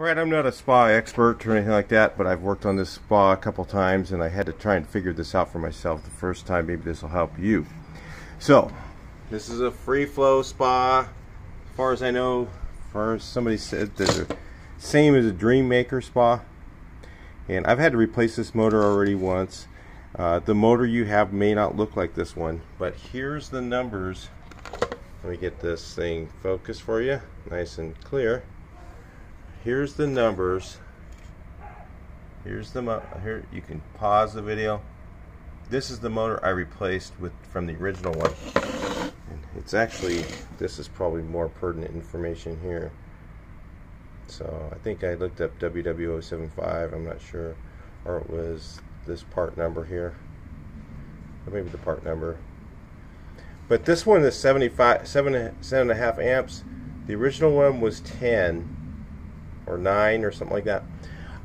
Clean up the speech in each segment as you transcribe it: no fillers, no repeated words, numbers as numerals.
Alright, I'm not a spa expert or anything like that, but I've worked on this spa a couple times and I had to try and figure this out for myself the first time. Maybe this will help you. So, this is a Freeflow spa. As far as I know, as far as somebody said, they're the same as a Dreammaker spa. And I've had to replace this motor already once. The motor you have may not look like this one, but here's the numbers. Let me get this thing focused for you, nice and clear. Here's the numbers. Here's the here. You can pause the video. This is the motor I replaced from the original one. And it's actually, this is probably more pertinent information here. So I think I looked up WW075. I'm not sure, or it was this part number here, or maybe the part number. But this one is 7.5 amps. The original one was 10. Or 9 or something like that.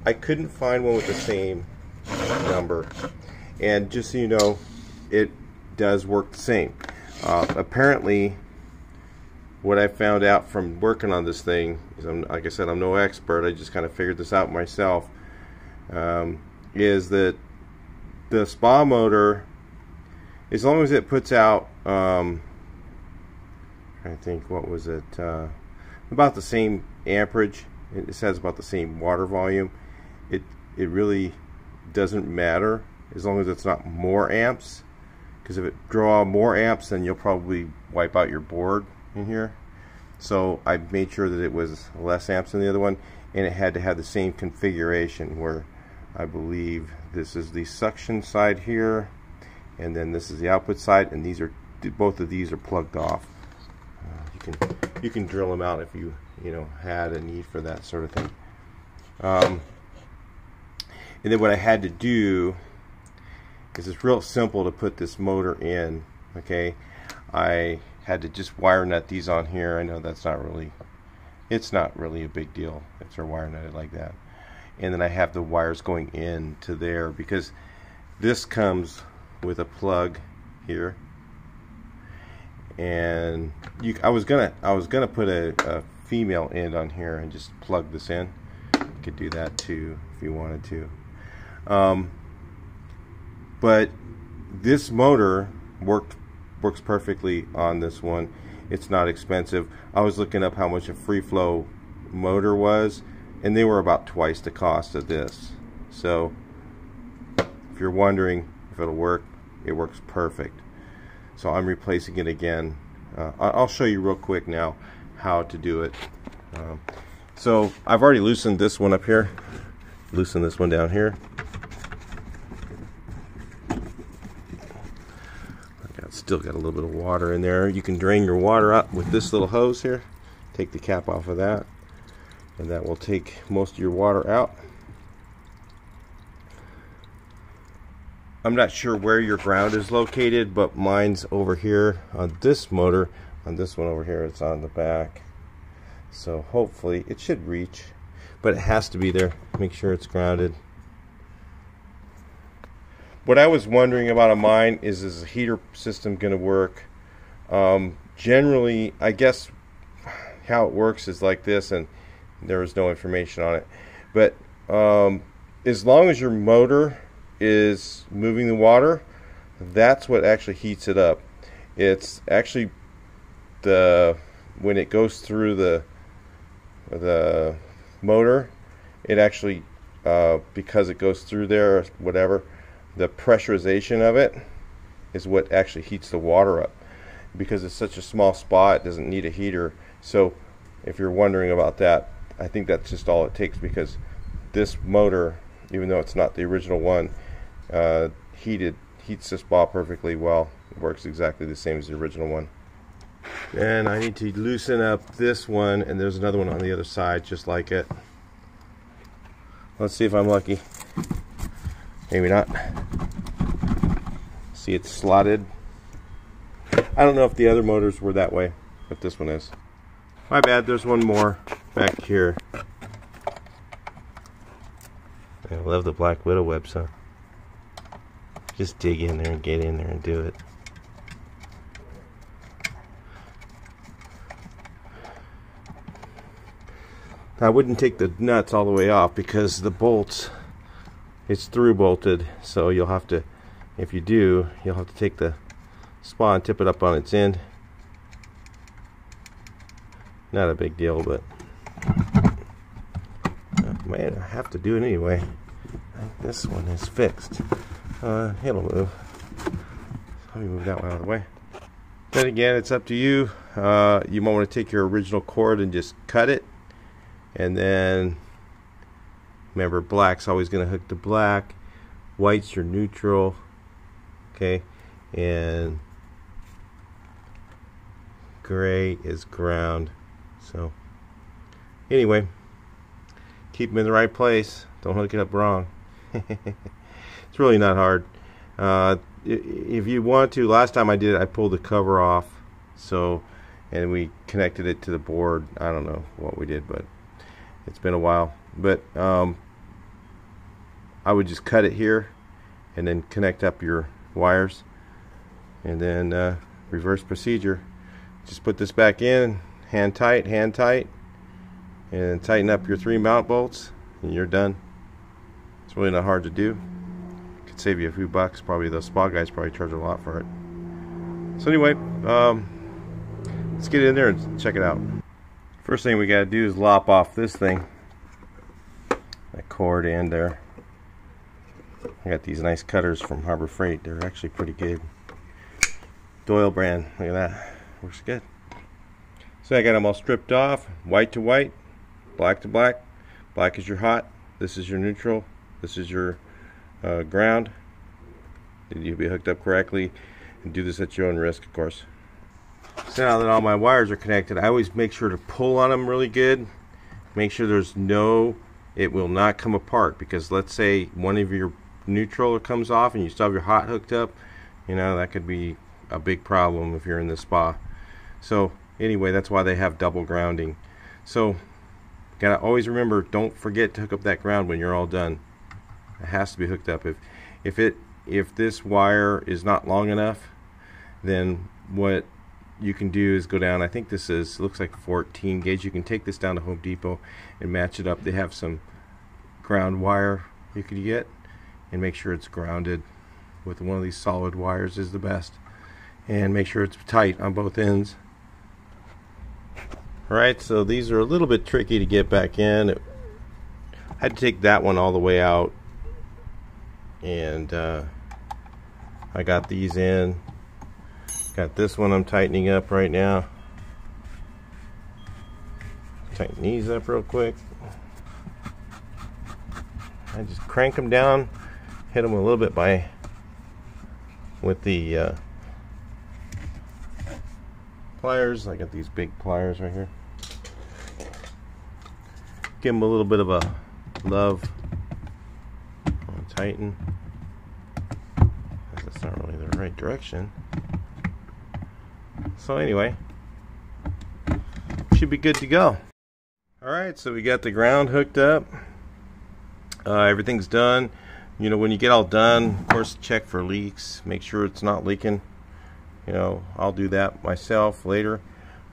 I couldn't find one with the same number, and just so you know, it does work the same. Apparently, what I found out from working on this thing is, like I said, I'm no expert. I just kind of figured this out myself. Is that the spa motor, as long as it puts out, I think, what was it, about the same amperage. It says about the same water volume. It really doesn't matter as long as it's not more amps, because if it draw more amps, then you'll probably wipe out your board in here. So I made sure that it was less amps than the other one, and it had to have the same configuration, where I believe this is the suction side here, and then this is the output side, and these are, both of these are plugged off. You can drill them out if you had a need for that sort of thing. And then what I had to do is, it's real simple to put this motor in. Okay, I had to just wire nut these on here. I know that's not really, it's not really a big deal if they're wire nutted like that. And then I have the wires going in to there, because this comes with a plug here. And I was gonna put a female end on here and just plug this in. You could do that too if you wanted to. But this motor works perfectly on this one. It's not expensive. I was looking up how much a Freeflow motor was, and they were about twice the cost of this. So if you're wondering if it'll work, it works perfect. So I'm replacing it again. I'll show you real quick now how to do it. So I've already loosened this one up here. Loosen this one down here. Still got a little bit of water in there. You can drain your water out with this little hose here. Take the cap off of that, and that will take most of your water out. I'm not sure where your ground is located, but mine's over here on this motor. On this one over here, it's on the back. So hopefully it should reach, but it has to be there. Make sure it's grounded. What I was wondering about on mine is the heater system going to work? Generally, I guess how it works is like this, and there is no information on it. But as long as your motor is moving the water, that's what actually heats it up. It's actually when it goes through the motor, it actually because it goes through there, or whatever, the pressurization of it is what actually heats the water up. Because it's such a small spot, it doesn't need a heater. So if you're wondering about that, I think that's just all it takes, because this motor, even though it's not the original one, heats the spa perfectly well. It works exactly the same as the original one. And I need to loosen up this one, and there's another one on the other side just like it. Let's see if I'm lucky. Maybe not. See, it's slotted. I don't know if the other motors were that way, but this one is. My bad, there's one more back here. I love the Black Widow webs, huh? Just dig in there and get in there and do it. I wouldn't take the nuts all the way off because the bolts, it's through bolted, so you'll have to, if you do, you'll have to take the spa and tip it up on its end. Not a big deal, but man, I have to do it anyway. I think this one is fixed. It'll move. Let me move that one out of the way. Then again, it's up to you. You might want to take your original cord and just cut it. And then, remember, black's always going to hook to black. White's your neutral. Okay. And gray is ground. So, anyway, keep them in the right place. Don't hook it up wrong. It's really not hard. If you want to, last time I did it, I pulled the cover off, so, and we connected it to the board. I don't know what we did, but it's been a while. But I would just cut it here and then connect up your wires, and then reverse procedure. Just put this back in, hand tight, and tighten up your 3 mount bolts, and you're done. It's really not hard to do. Could save you a few bucks. Probably those spa guys probably charge a lot for it. So anyway, let's get in there and check it out. First thing we got to do is lop off this thing, that cord end there. I got these nice cutters from Harbor Freight. They're actually pretty good. Doyle brand. Look at that. Works good. So I got them all stripped off. White to white, black to black. Black is your hot. This is your neutral. This is your ground. You'll be hooked up correctly, and do this at your own risk, of course. So now that all my wires are connected, I always make sure to pull on them really good. Make sure it will not come apart, because let's say one of your neutral comes off and you still have your hot hooked up, that could be a big problem if you're in the spa. So anyway, that's why they have double grounding. So gotta always remember, don't forget to hook up that ground when you're all done. It has to be hooked up. If this wire is not long enough, then what you can do is go down, I think this looks like 14 gauge. You can take this down to Home Depot and match it up. They have some ground wire you could get, and make sure it's grounded with one of these solid wires is the best, and make sure it's tight on both ends. Alright, so these are a little bit tricky to get back in. I had to take that one all the way out, and I got these in. Got this one I'm tightening up right now. Tighten these up real quick. I just crank them down, hit them a little bit with the pliers. I got these big pliers right here. Give them a little bit of a love. Tighten. That's not really the right direction. So anyway, should be good to go. Alright, so we got the ground hooked up. Everything's done. When you get all done, of course, check for leaks. Make sure it's not leaking. I'll do that myself later.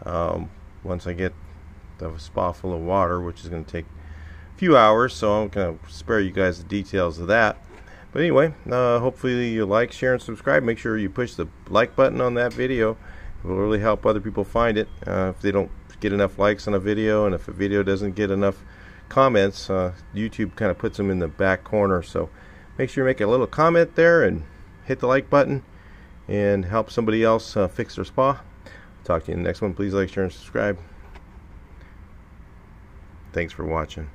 Once I get the spa full of water, which is going to take a few hours, so I'm going to spare you guys the details of that. But anyway, hopefully you like, share, and subscribe. Make sure you push the like button on that video. It will really help other people find it. If they don't get enough likes on a video, and if a video doesn't get enough comments, YouTube kind of puts them in the back corner. So make sure you make a little comment there and hit the like button and help somebody else fix their spa. Talk to you in the next one. Please like, share, and subscribe. Thanks for watching.